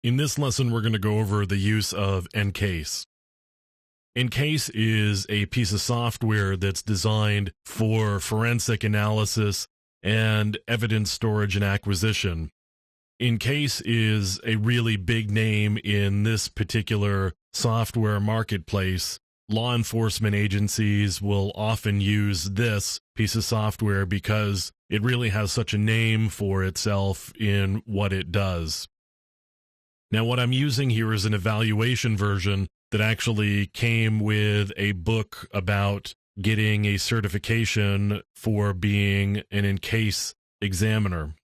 In this lesson, we're going to go over the use of EnCase. EnCase is a piece of software that's designed for forensic analysis and evidence storage and acquisition. EnCase is a really big name in this particular software marketplace. Law enforcement agencies will often use this piece of software because it really has such a name for itself in what it does. Now, what I'm using here is an evaluation version that actually came with a book about getting a certification for being an EnCase examiner.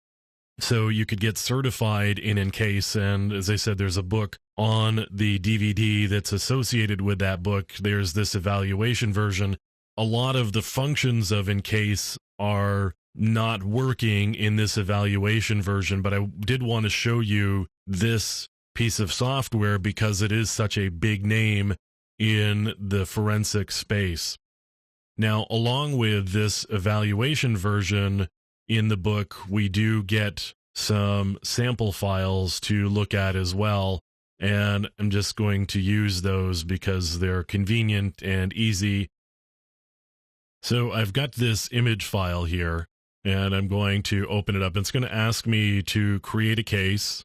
So you could get certified in EnCase, and as I said, there's a book on the DVD that's associated with that book. There's this evaluation version. A lot of the functions of EnCase are not working in this evaluation version, but I did want to show you this piece of software because it is such a big name in the forensic space. Now, along with this evaluation version in the book, we do get some sample files to look at as well, and I'm just going to use those because they're convenient and easy. So I've got this image file here, and I'm going to open it up. It's going to ask me to create a case.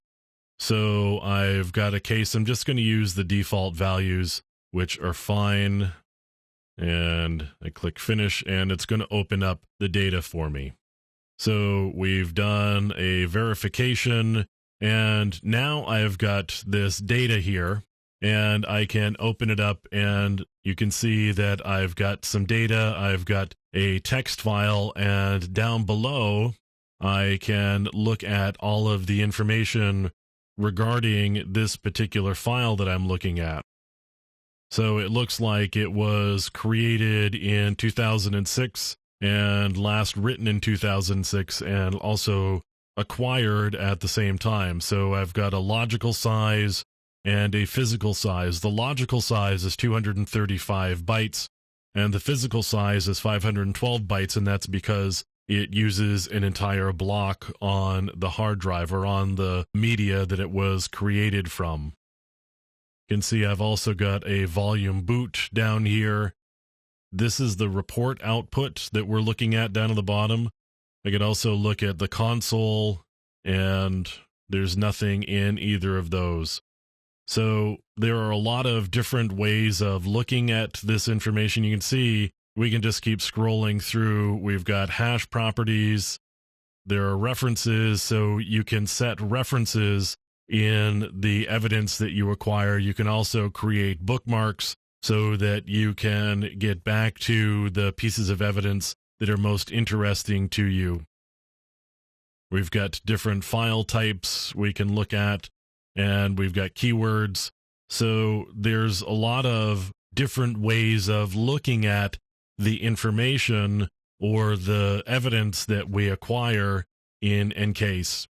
So I've got a case. I'm just going to use the default values, which are fine. And I click finish, and it's going to open up the data for me. So we've done a verification, and now I've got this data here, and I can open it up, and you can see that I've got some data. I've got a text file, and down below, I can look at all of the information regarding this particular file that I'm looking at. So it looks like it was created in 2006 and last written in 2006 and also acquired at the same time. So I've got a logical size and a physical size. The logical size is 235 bytes and the physical size is 512 bytes, and that's because it uses an entire block on the hard drive or on the media that it was created from. You can see I've also got a volume boot down here. This is the report output that we're looking at down at the bottom. I could also look at the console, and there's nothing in either of those. So there are a lot of different ways of looking at this information. You can see we can just keep scrolling through. We've got hash properties. There are references, so you can set references in the evidence that you acquire. You can also create bookmarks so that you can get back to the pieces of evidence that are most interesting to you. We've got different file types we can look at, and we've got keywords. So there's a lot of different ways of looking at the information or the evidence that we acquire in EnCase.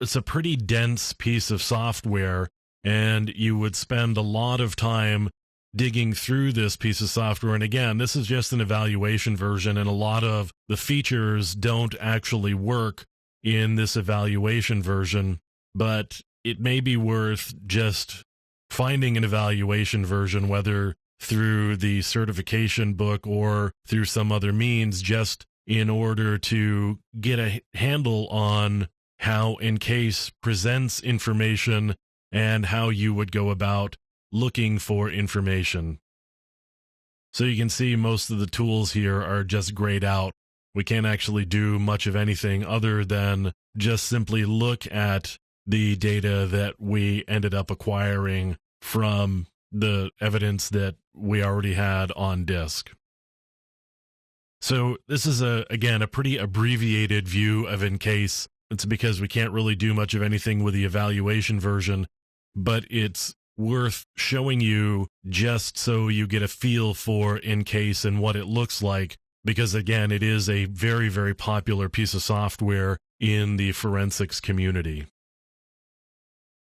It's a pretty dense piece of software, and you would spend a lot of time digging through this piece of software. And again, this is just an evaluation version, and a lot of the features don't actually work in this evaluation version, but it may be worth just finding an evaluation version, whether through the certification book or through some other means, just in order to get a handle on how EnCase presents information and how you would go about looking for information. So you can see most of the tools here are just grayed out. We can't actually do much of anything other than just simply look at the data that we ended up acquiring from the evidence that we already had on disk. So this is, again, a pretty abbreviated view of EnCase. It's because we can't really do much of anything with the evaluation version, but it's worth showing you just so you get a feel for EnCase and what it looks like, because again, it is a very, very popular piece of software in the forensics community.